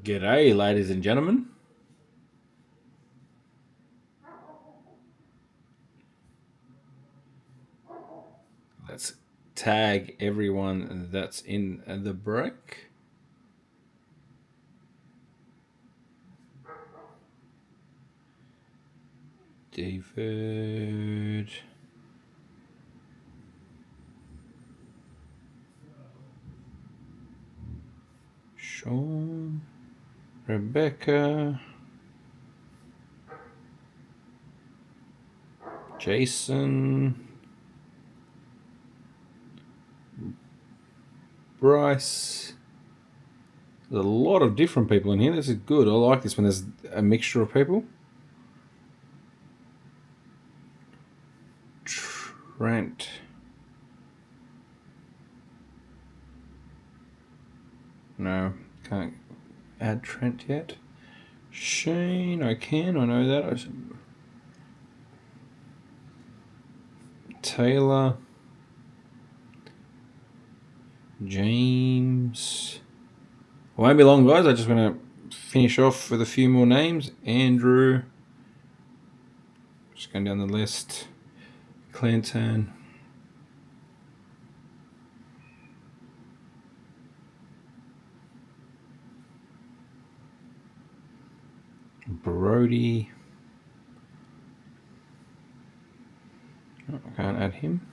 G'day, ladies and gentlemen. Let's tag everyone that's in the break. David. Sean. Rebecca. Jason. Bryce. There's a lot of different people in here. This is good. I like this when there's a mixture of people. Trent. No, can't add Trent yet. Shane, I can. I know that. Taylor. James. It won't be long, guys. I just want to finish off with a few more names. Andrew. Just going down the list. Clinton. Brody. Oh, I can't add him.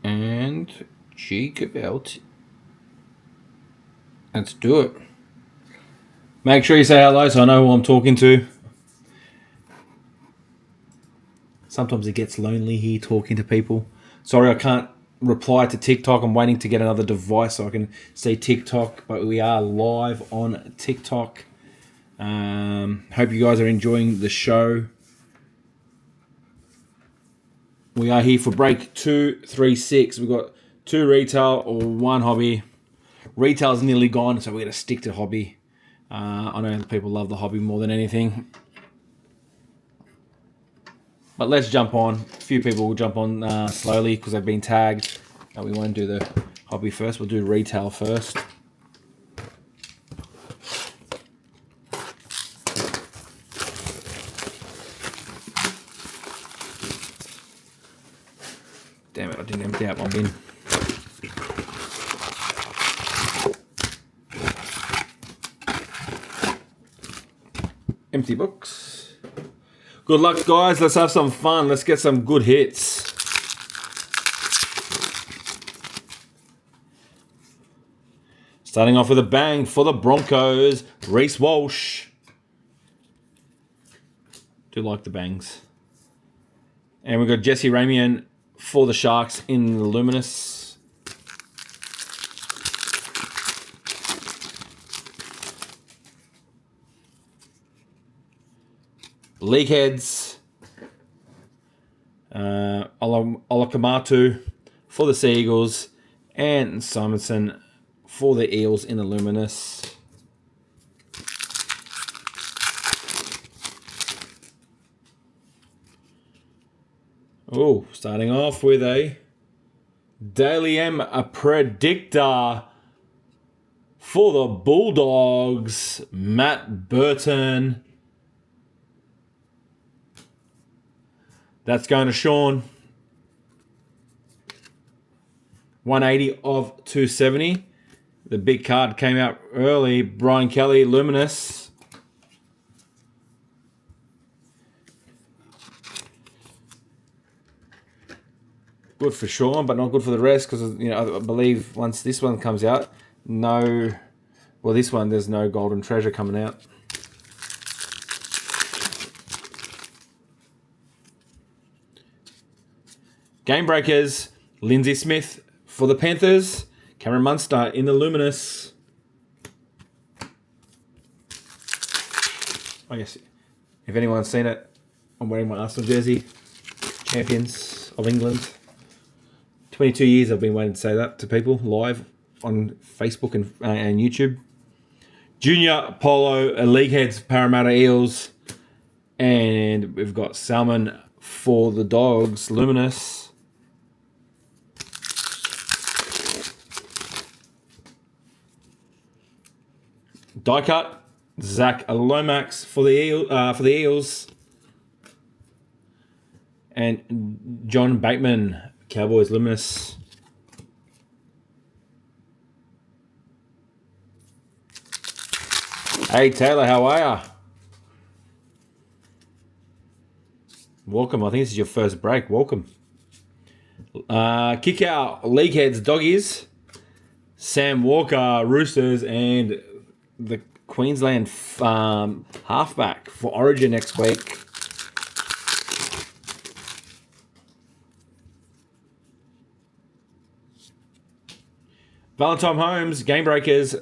And Jacob out. Let's do it. Make sure you say hello so I know who I'm talking to. Sometimes it gets lonely here talking to people. Sorry, I can't reply to TikTok. I'm waiting to get another device so I can see TikTok, but we are live on TikTok. Hope you guys are enjoying the show. We are here for break 236. We've got 2 retail or 1 hobby. Retail's nearly gone, so we're going to stick to hobby. I know people love the hobby more than anything. But let's jump on. A few people will jump on slowly because they've been tagged. We won't do the hobby first. We'll do retail first. Damn it, I didn't empty out my bin. Empty books. Good luck, guys. Let's have some fun. Let's get some good hits. Starting off with a bang for the Broncos, Reece Walsh. Do like the bangs. And we've got Jesse Ramian for the Sharks in the Luminous. League heads. Olakamatu for the Seagulls. And Simonson for the Eels in the Luminous. Oh, starting off with a Daily M, a predictor for the Bulldogs, Matt Burton. That's going to Sean. 180 of 270. The big card came out early. Brian Kelly, Luminous. Good for Sean, but not good for the rest because, I believe once this one comes out, this one, there's no Golden Treasure coming out. Game breakers, Lindsay Smith for the Panthers, Cameron Munster in the Luminous. I guess if anyone's seen it, I'm wearing my Arsenal jersey. Champions of England. 22 years I've been waiting to say that to people live on Facebook and YouTube. Junior Polo, League Heads, Parramatta Eels. And we've got Salmon for the Dogs, Luminous. Die cut. Zach Lomax for the Eels. And John Bateman, Cowboys Luminous. Hey Taylor, how are ya? Welcome. I think this is your first break. Welcome. Kick out League Heads Doggies, Sam Walker Roosters, and the Queensland halfback for Origin next week. Valentine Holmes, Game Breakers,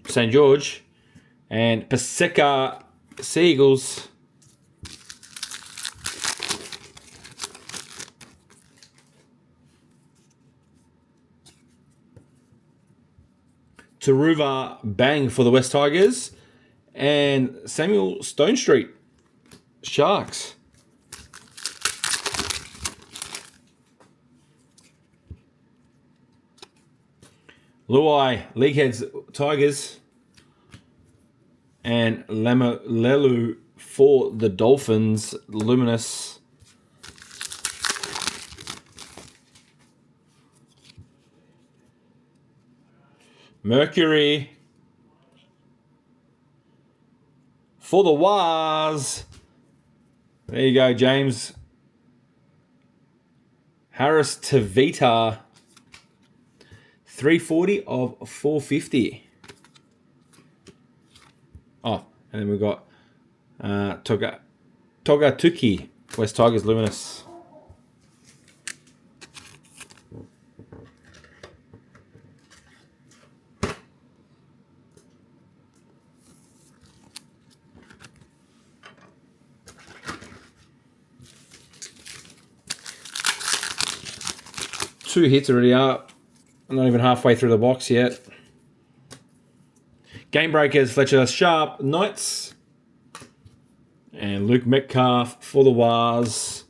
St. George, and Paseka Seagulls. Taruva Bang for the West Tigers, and Samuel Stone Street Sharks. Luai League Heads Tigers, and Lelu for the Dolphins Luminous. Mercury for the Waz. There you go, James. Harris Tavita. 340 of 450. Oh, and then we've got Toga Tuki, West Tigers Luminous. Two hits already up. I'm not even halfway through the box yet. Game Breakers, Fletcher Sharp, Knights. And Luke Metcalf for the Waz.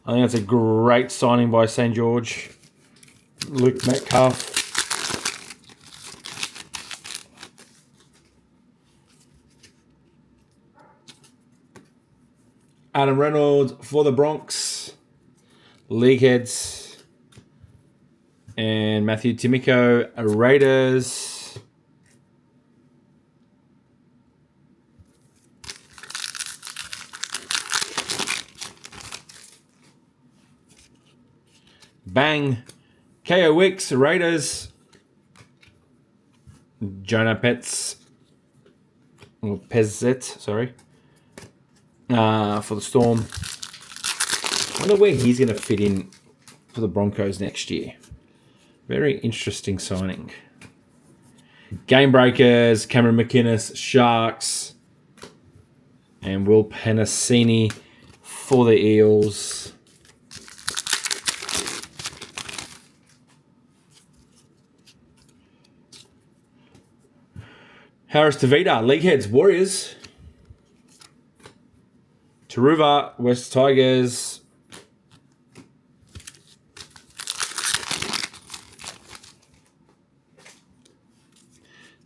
I think that's a great signing by St. George. Luke Metcalf. Adam Reynolds for the Bronx. League Heads. And Matthew Timiko, Raiders. Bang. KO Wicks, Raiders. Jonah Petz. Or Pezzet, sorry. For the Storm. I wonder where he's going to fit in for the Broncos next year. Very interesting signing. Game Breakers, Cameron McInnes, Sharks, and Will Penasini for the Eels. Harris Tavita, League Heads, Warriors. Taruva, West Tigers.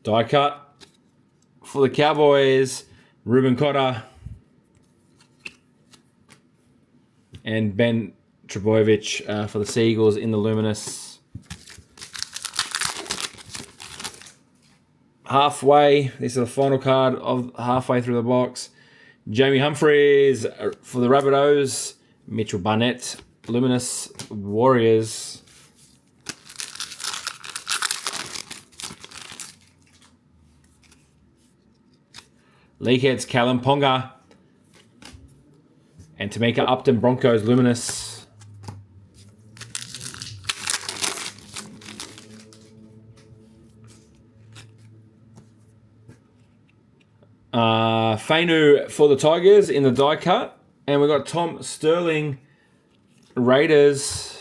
Die cut for the Cowboys, Ruben Cotter and Ben Trebojevic for the Seagulls in the Luminous. Halfway, this is the final card of halfway through the box. Jamie Humphries for the Rabbitohs, Mitchell Barnett, Luminous, Warriors. League Heads, Callum Ponga. And Tamika Upton, Broncos, Luminous. Fainu for the Tigers in the die cut. And we've got Tom Sterling, Raiders.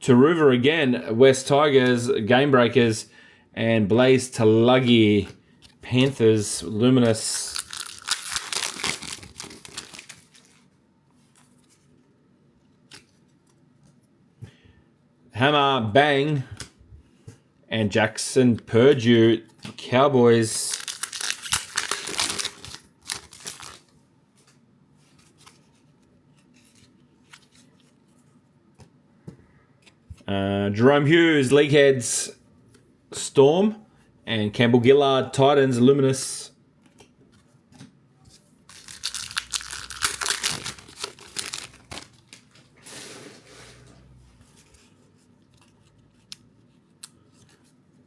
Taruva again, West Tigers, Game Breakers, and Blaze Talagi, Panthers, Luminous. Hammer, Bang, and Jackson Purdue, Cowboys. Jerome Hughes, League Heads, Storm, and Campbell Gillard, Titans, Luminous.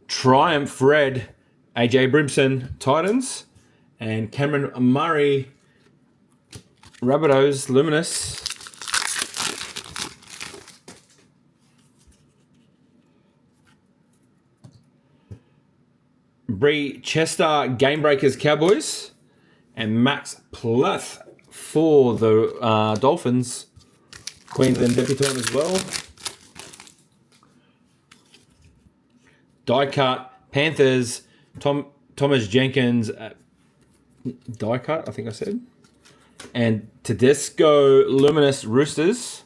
Triumph Red, AJ Brimson, Titans, and Cameron Murray, Rabbitohs, Luminous. Bree Chester, Game Breakers, Cowboys, and Max Plath for the Dolphins, Queensland debutant as well. Die cut, Panthers, Thomas Jenkins, die cut, I think I said, and Tedesco, Luminous, Roosters.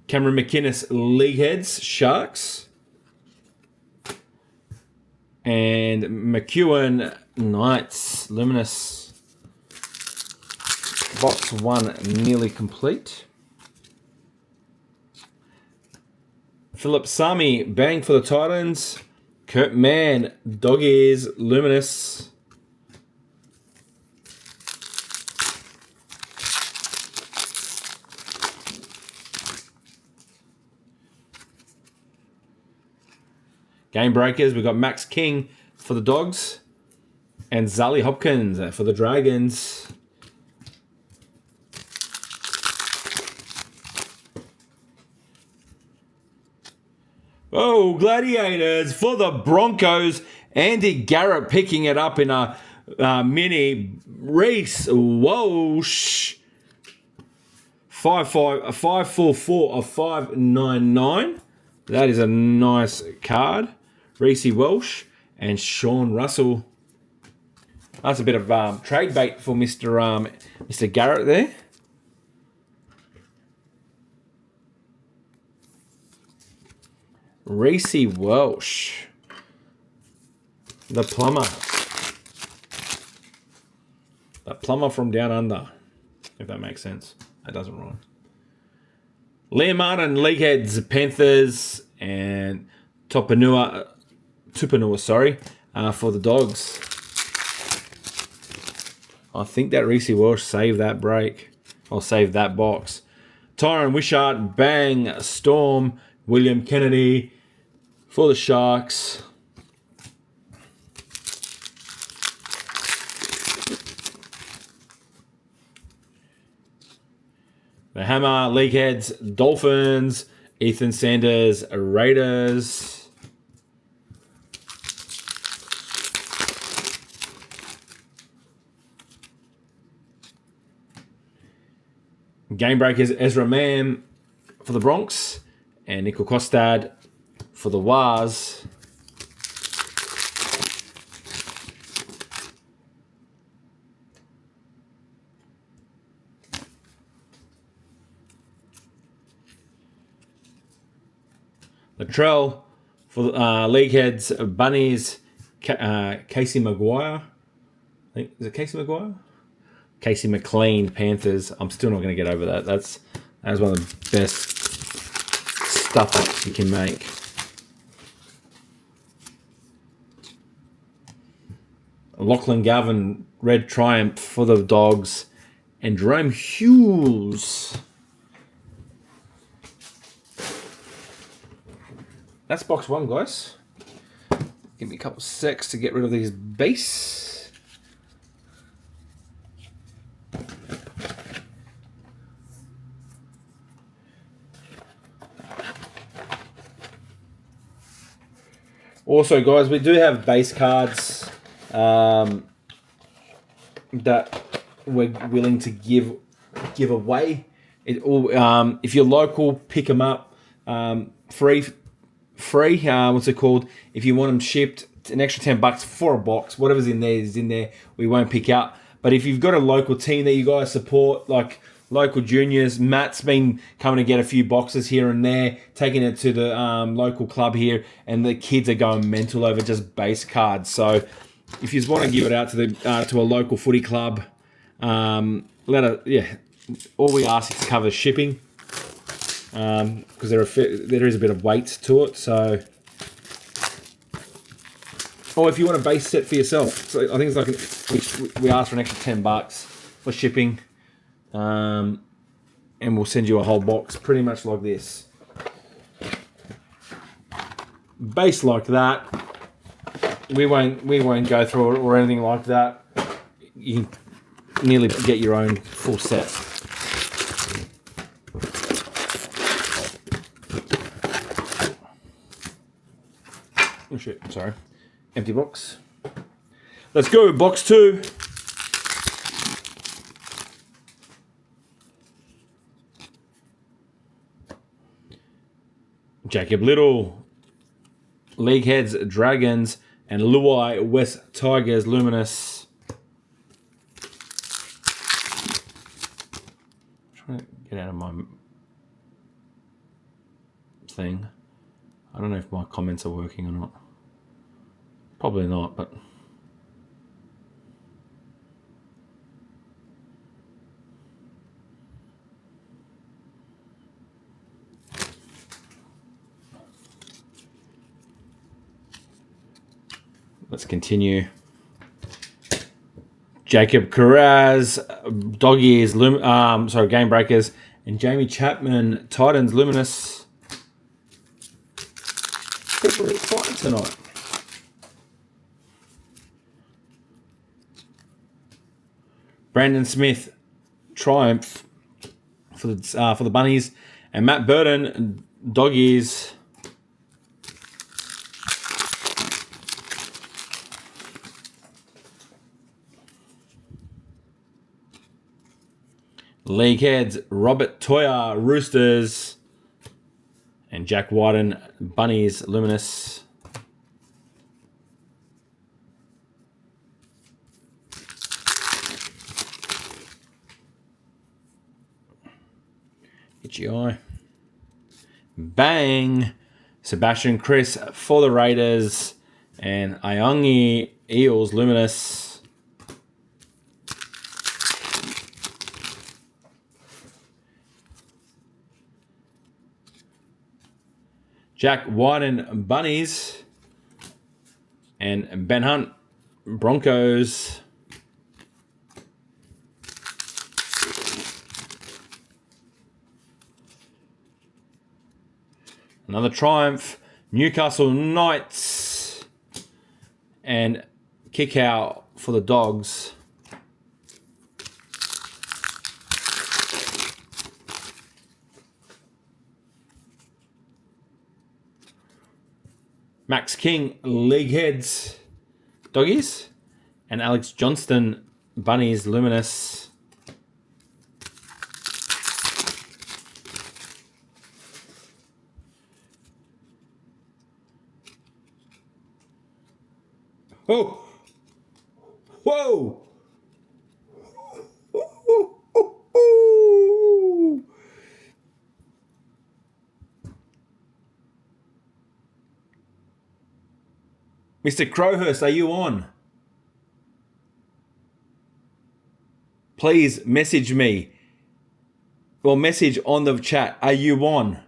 Cameron McInnes, League Heads, Sharks. And McEwen, Knights, Luminous. Box 1 nearly complete. Philip Sami, Bang for the Titans. Kurt Mann, Dog Ears, Luminous. Game Breakers, we've got Max King for the Dogs and Zali Hopkins for the Dragons. Oh, Gladiators for the Broncos. Andy Garrett picking it up in a mini. Reese Walsh. 544 of 599. That is a nice card. Reese Welsh and Sean Russell. That's a bit of trade bait for Mr. Garrett there. Reese Welsh. The plumber. The plumber from down under. If that makes sense. That doesn't rhyme. Liam Martin, League Heads, Panthers, and Tupanua, for the Dogs. I think that Reese Welsh saved that break, or saved that box. Tyron Wishart, Bang, Storm, William Kennedy for the Sharks. The Hammer, League Heads, Dolphins, Ethan Sanders, Raiders. Game Breakers, Ezra Mann for the Bronx, and Nickel Kostad for the Wars. Latrell for League Heads, Bunnies, Casey Maguire. Is it Casey Maguire? Casey McLean, Panthers. I'm still not going to get over that. That's one of the best stuff you can make. Lachlan Garvin, Red Triumph for the Dogs, and Jerome Hughes. That's box 1, guys. Give me a couple secs to get rid of these base. Also, guys, we do have base cards that we're willing to give away. If you're local, pick them up. Free. What's it called? If you want them shipped, an extra $10 for a box. Whatever's in there is in there. We won't pick out. But if you've got a local team that you guys support, like local juniors, Matt's been coming to get a few boxes here and there, taking it to the local club here, and the kids are going mental over just base cards. So if you want to give it out to a local footy club, all we ask is to cover shipping, because there is a bit of weight to it. So, or if you want a base set for yourself, so I think it's like we ask for an extra $10 for shipping, and we'll send you a whole box, pretty much like this, base like that. We won't go through it or anything like that. You can nearly get your own full set. Oh shit, sorry. Empty box. Let's go, box 2. Jacob Little, League Heads Dragons, and Luai West Tigers Luminous. I'm trying to get out of my thing. I don't know if my comments are working or not. Probably not, but let's continue. Jacob Carraz, Dog Ears, Game Breakers, and Jamie Chapman, Titans Luminous. People are excited tonight. Brandon Smith, Triumph for the Bunnies, and Matt Burton, Dog Ears. League Heads, Robert Toya, Roosters, and Jack Wyden, Bunnies Luminous. Itchy eye. Bang! Sebastian Chris for the Raiders, and Iongi Eels Luminous. Jack Wyden Bunnies, and Ben Hunt Broncos. Another Triumph, Newcastle Knights, and Kick Out for the Dogs. Max King, League Heads, Doggies, and Alex Johnston, Bunnies Luminous. Oh! Whoa! Mr. Crowhurst, are you on? Please message me. Or message on the chat. Are you on?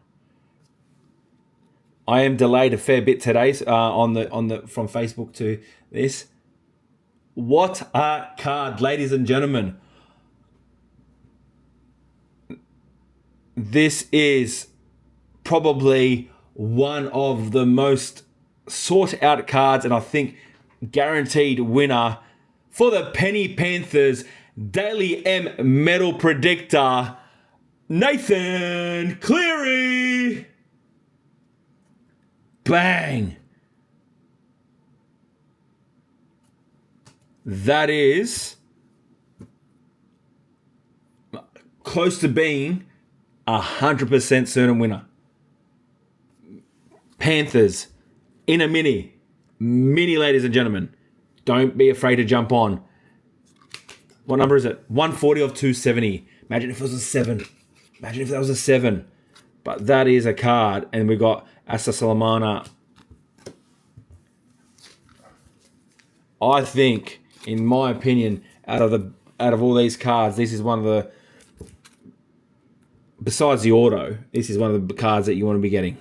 I am delayed a fair bit today on the from Facebook to this. What a card, ladies and gentlemen. This is probably one of the most sought out cards, and I think guaranteed winner for the Penny Panthers Daily M Medal Predictor, Nathan Cleary. Bang. That is close to being 100% certain winner. Panthers in a mini, ladies and gentlemen. Don't be afraid to jump on. What number is it? 140 of 270. Imagine if it was a 7. Imagine if that was a 7. But that is a card. And we got Asa Salamana. I think, in my opinion, out of all these cards, this is one of the, besides the auto, this is one of the cards that you want to be getting.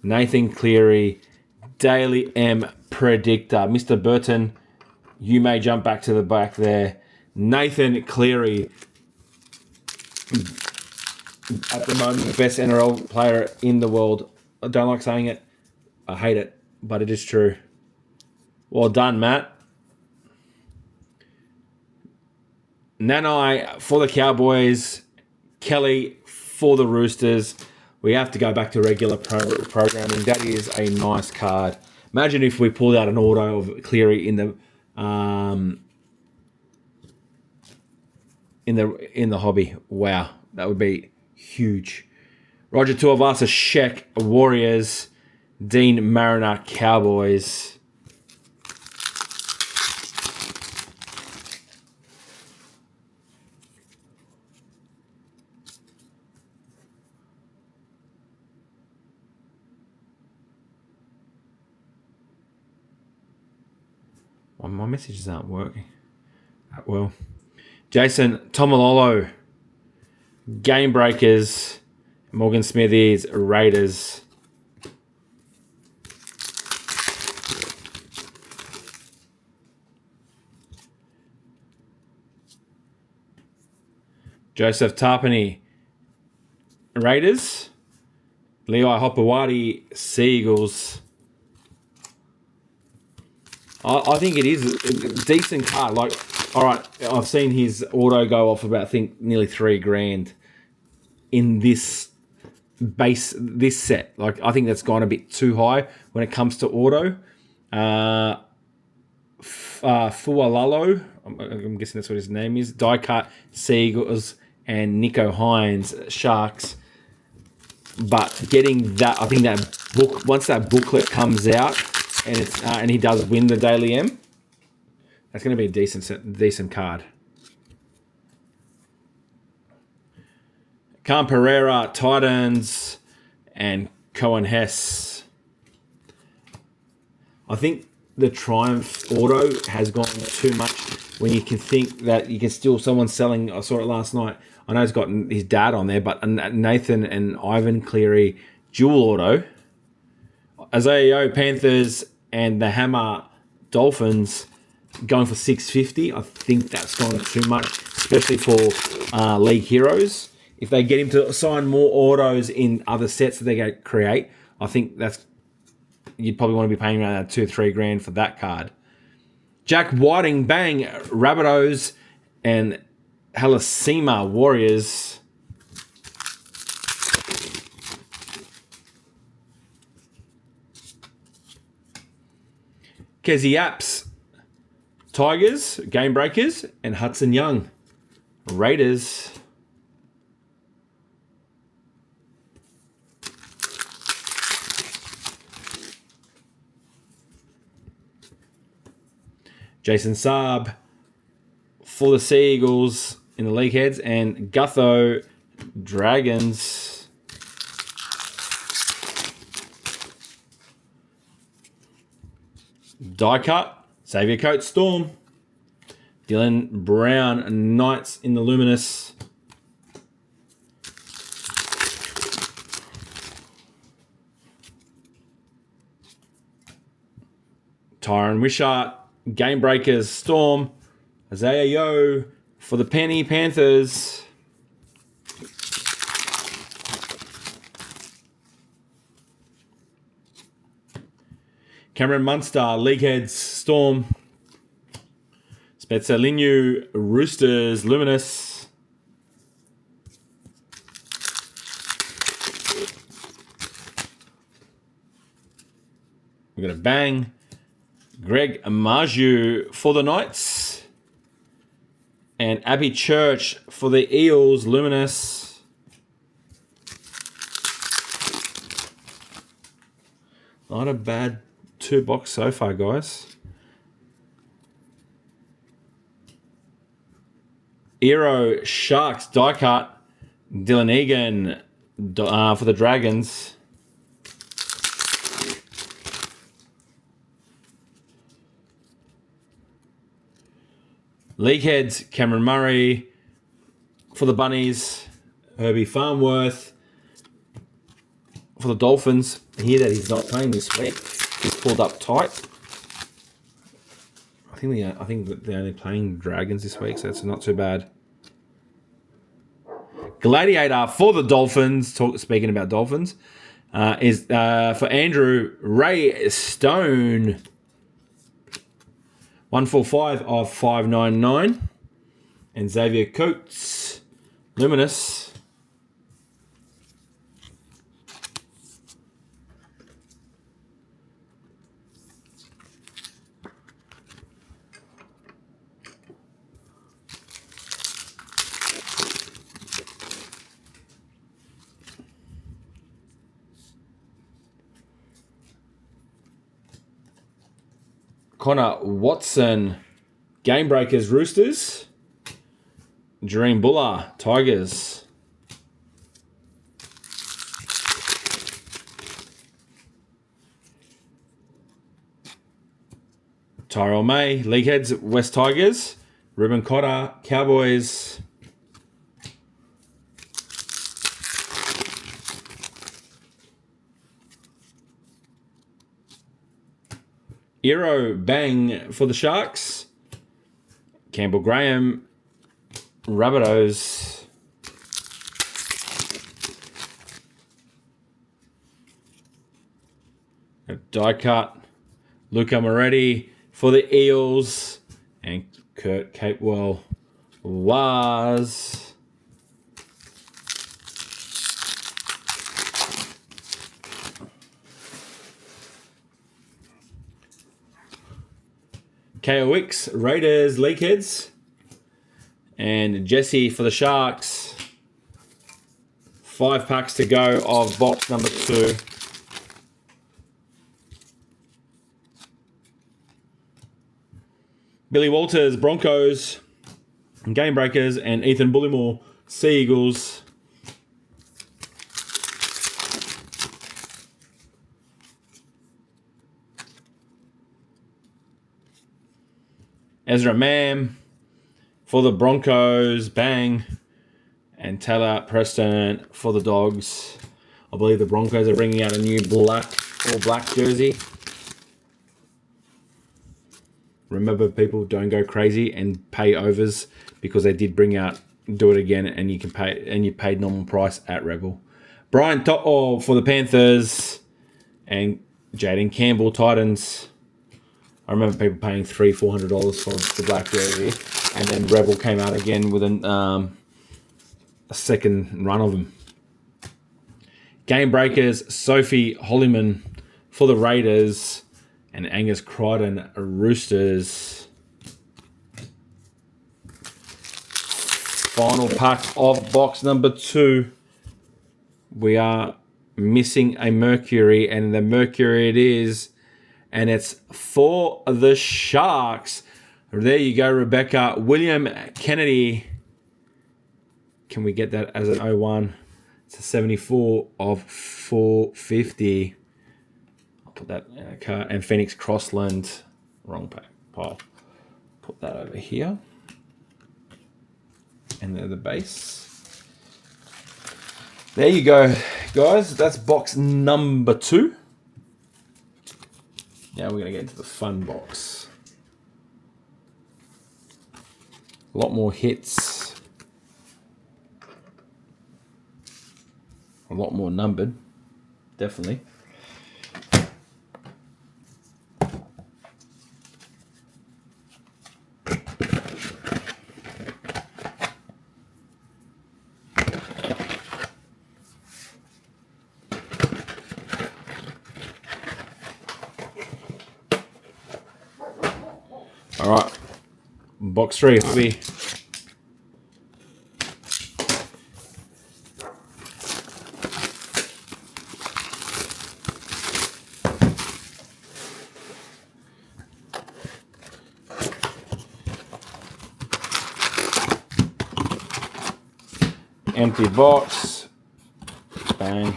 Nathan Cleary, Daily M Predictor. Mr. Burton, you may jump back to the back there. Nathan Cleary, at the moment, the best NRL player in the world. I don't like saying it. I hate it, but it is true. Well done, Matt. Nanai for the Cowboys. Kelly for the Roosters. We have to go back to regular programming. That is a nice card. Imagine if we pulled out an auto of Cleary in the hobby. Wow, that would be huge. Roger Tuivasa, Sheck, Warriors. Dean Mariner, Cowboys. My messages aren't working that well. Jason Tomalolo, Game Breakers, Morgan Smithies, Raiders. Joseph Tarpany, Raiders. Levi Hopewadi, Seagulls. I think it is a decent card. Like, all right, I've seen his auto go off about, I think, nearly $3,000 in this set. Like, I think that's gone a bit too high when it comes to auto. Fualalo, I'm guessing that's what his name is. Die Cut, Seagulls, and Nico Hines, Sharks. But getting that, I think that book, once that booklet comes out, and it's and he does win the Daily M, that's going to be a decent card. Cam Pereira, Titans, and Cohen Hess. I think the Triumph auto has gone too much when you can think that you can still, someone's selling, I saw it last night, I know he's got his dad on there, but Nathan and Ivan Cleary dual auto. Isaiah Panthers and the Hammer Dolphins going for $650. I think that's gone too much, especially for League Heroes. If they get him to sign more autos in other sets that they go create, I think that's, you'd probably want to be paying around $2-3 for that card. Jack Whiting, bang, Rabbitohs and Halasima Warriors. Kezi Apps, Tigers, Game Breakers, and Hudson Young, Raiders. Jason Saab for the Seagulls in the league heads, and Gutho Dragons. Die Cut, Xavier Coates Storm. Dylan Brown Knights in the Luminous. Tyron Wishart, Game Breakers Storm. Isaiah Yo for the Penny Panthers. Cameron Munster, League Heads Storm. Spencer Linu, Roosters Luminous. We're going to bang. Greg Amaju for the Knights. And Abby Church for the Eels Luminous. Not a bad 2-box so far, guys. Eero Sharks die cut. Dylan Egan for the Dragons. League heads, Cameron Murray for the Bunnies. Herbie Farnworth for the Dolphins. I hear that he's not playing this week. He's pulled up tight. I think they're only playing Dragons this week, so it's not too bad. Gladiator for the Dolphins. Speaking about Dolphins, is for Andrew Ray Stone. 145 of 599. And Xavier Coates, Luminous. Connor Watson, Game Breakers, Roosters. Dream Buller, Tigers. Tyrell May, League Heads, West Tigers. Ruben Cotter, Cowboys. Eero Bang for the Sharks. Campbell Graham, Rabbitohs. A die cut. Luca Moretti for the Eels. And Kurt Capewell was. KOX, Raiders, League Heads. And Jesse for the Sharks. 5 packs to go of box number 2. Billy Walters, Broncos, Game Breakers, and Ethan Bullimore, Sea Eagles. Ezra Mam for the Broncos, Bang. And Taylor Preston for the Dogs. I believe the Broncos are bringing out a new black jersey. Remember, people, don't go crazy and pay overs, because they did do it again, and you can pay, and you paid normal price at Rebel. Brian To'o for the Panthers, and Jaden Campbell, Titans. I remember people paying $300-400 for the black jersey, and then Rebel came out again with a second run of them. Game Breakers, Sophie Holliman for the Raiders, and Angus Crichton, Roosters. Final pack of box number 2. We are missing a Mercury, and the Mercury it is. And it's for the Sharks. There you go, Rebecca. William Kennedy. Can we get that as an 01? It's a 74 of 450. I'll put that in a card. And Phoenix Crossland. Wrong pile. Put that over here. And they're the base. There you go, guys. That's box number 2. Now we're going to get into the fun box. A lot more hits. A lot more numbered. Definitely. All right, box 3. Empty box. Bang.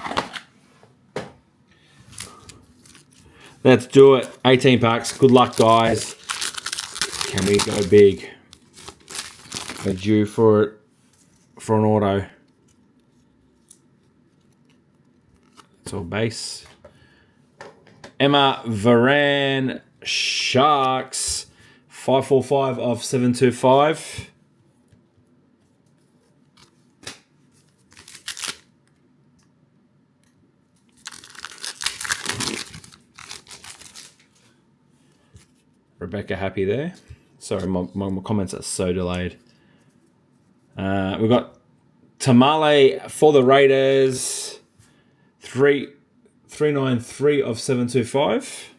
Let's do it. 18 packs. Good luck, guys. Can we go big? We're due for it for an auto. It's all base. Emma Varane Sharks 545 of 725. Rebecca happy there. Sorry, my comments are so delayed. We've got Tamale for the Raiders. 393 of 725.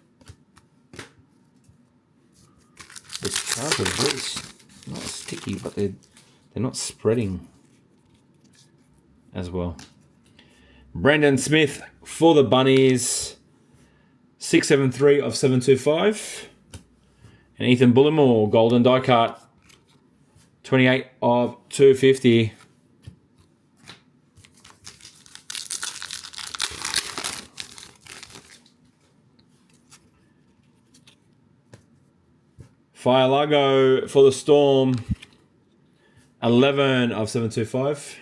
This cards are very not sticky, but they're not spreading as well. Brandon Smith for the Bunnies. 673 of 725. And Ethan Bullimore, golden die cut, 28 of 250. Fire Largo for the Storm, 11 of 725.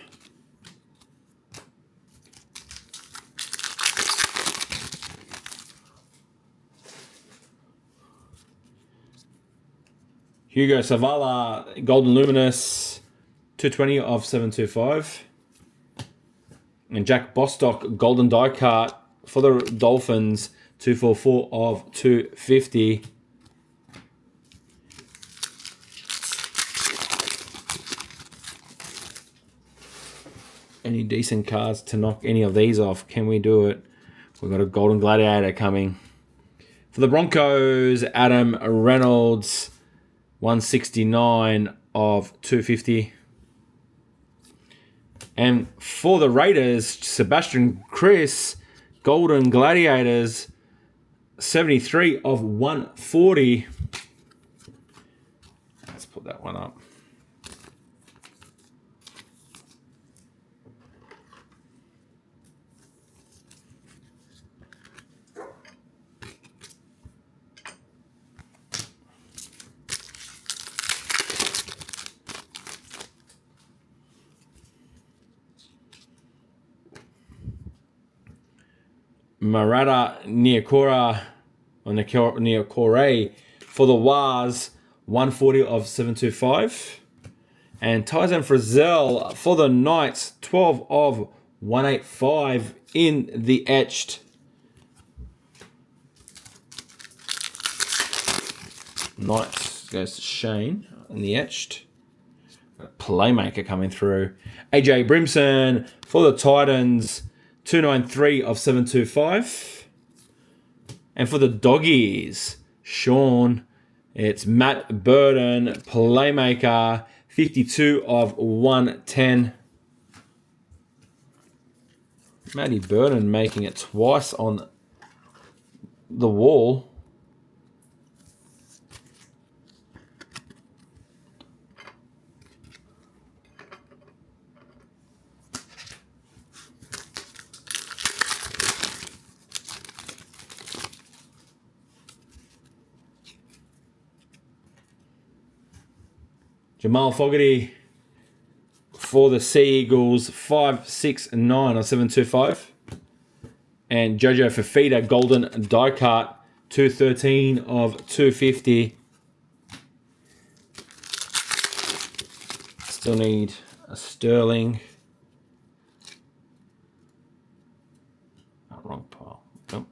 Hugo Savala, Golden Luminous, 220 of 725. And Jack Bostock, Golden Die Cut for the Dolphins, 244 of 250. Any decent cards to knock any of these off? Can we do it? We've got a Golden Gladiator coming. For the Broncos, Adam Reynolds, 169 of 250. And for the Raiders, Sebastian Chris, Golden Gladiators, 73 of 140. Let's put that one up. Marata Niokore for the Waz, 140 of 725. And Tyson Frizzell for the Knights, 12 of 185 in the etched. Knights goes to Shane in the etched. Playmaker coming through. AJ Brimson for the Titans, 293 of 725. And for the Doggies, Sean, it's Matt Burden, Playmaker, 52 of 110. Matty Burden making it twice on the wall. Jamal Fogarty for the Sea Eagles, 569 or 725. And Jojo Fafita, Golden Die Cut, 213 of 250. Still need a Sterling. Oh, wrong pile. Nope.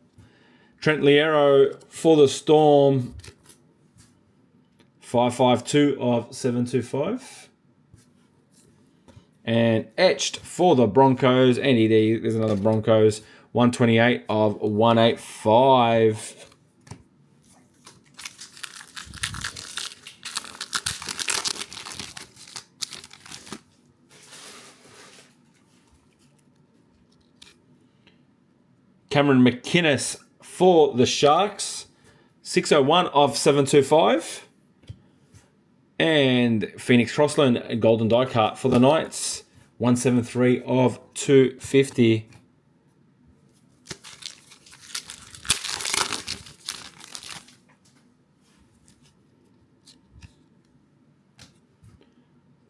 Trent Liero for the Storm, 552 of 725. And etched for the Broncos, Andy D, there's another Broncos, 128 of 185. Cameron McInnes for the Sharks, 601 of 725. And Phoenix Crossland, Golden Die Cut for the Knights, 173 of 250.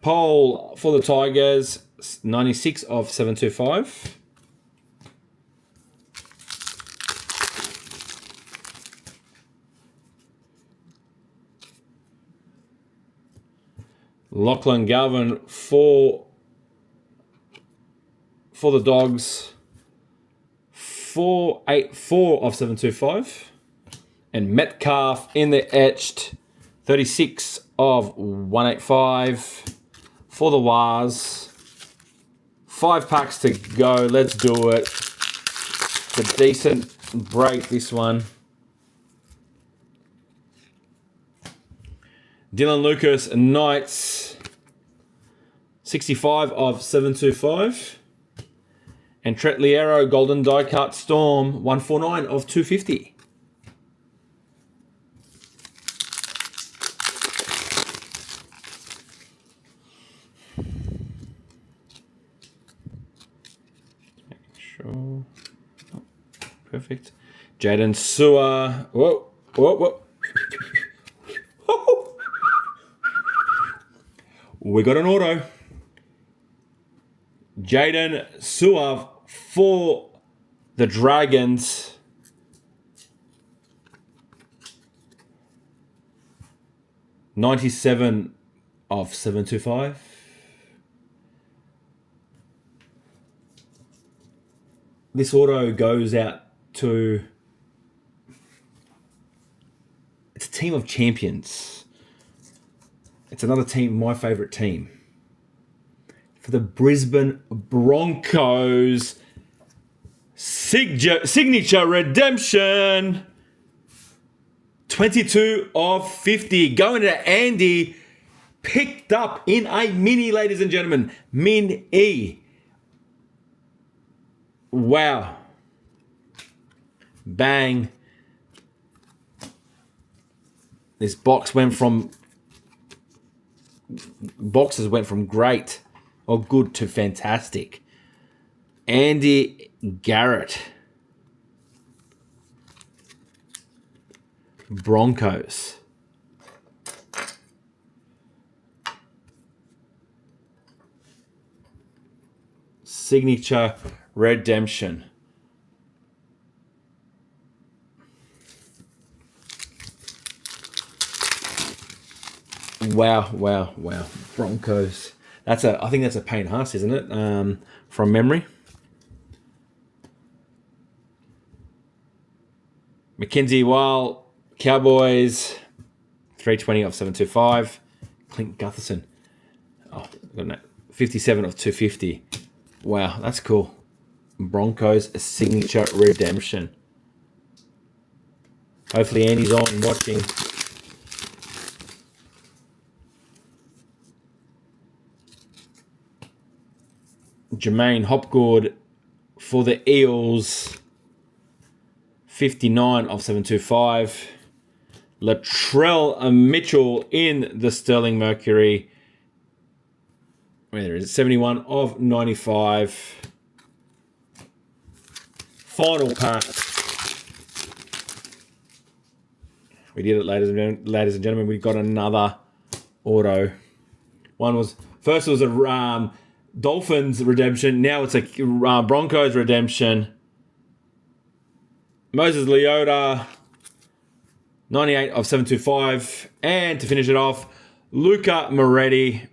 Pole for the Tigers, 96 of 725. Lachlan Galvin for the Dogs, 484 of 725. And Metcalf in the etched, 36 of 185 for the Wars. 5 packs to go. Let's do it. It's a decent break, this one. Dylan Lucas, Knights, 65 of 725. And Tret Liero, Golden Die Cut Storm, 149 of 250. Sure. Oh, perfect. Jaden Sewer. Whoa, whoa, whoa. We got an auto. Jaden Sewer for the Dragons. $97 of $725. This auto goes out to... It's a team of champions. It's another team, my favourite team. For the Brisbane Broncos, signature redemption. 22 of 50. Going to Andy. Picked up in a mini, ladies and gentlemen. Min E. Wow. Bang. This boxes went from great or good to fantastic. Andy Garrett. Broncos. Signature redemption. Wow. Broncos. I think that's a Payne Haas, isn't it? From memory. Mackenzie Weil, Cowboys, 320 of 725. Clint Gutherson. 57 of 250. Wow, that's cool. Broncos, a signature redemption. Hopefully Andy's on watching. Jermaine Hopgood for the Eels, 59 of 725. Latrell Mitchell in the Sterling Mercury. Where is it? 71 of 95. Final pack. We did it, ladies and gentlemen. We got another auto. First was a Dolphins redemption. Now it's a Broncos redemption. Moses Leota, 98 of 725. And to finish it off, Luca Moretti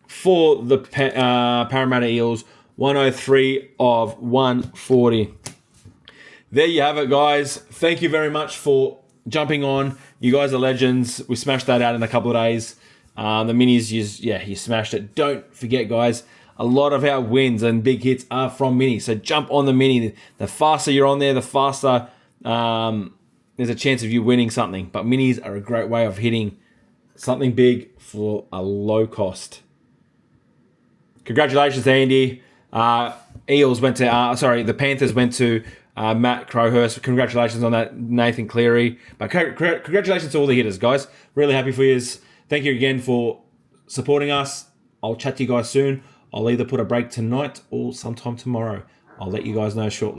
for the Parramatta Eels, 103 of 140. There you have it, guys. Thank you very much for jumping on. You guys are legends. We smashed that out in a couple of days. The minis, you smashed it. Don't forget, guys, a lot of our wins and big hits are from minis. So jump on the mini. The faster you're on there, the faster there's a chance of you winning something. But minis are a great way of hitting something big for a low cost. Congratulations, Andy. The Panthers went to Matt Crowhurst. Congratulations on that, Nathan Cleary. But congratulations to all the hitters, guys. Really happy for you. Thank you again for supporting us. I'll chat to you guys soon I'll either put a break tonight or sometime tomorrow. I'll let you guys know shortly.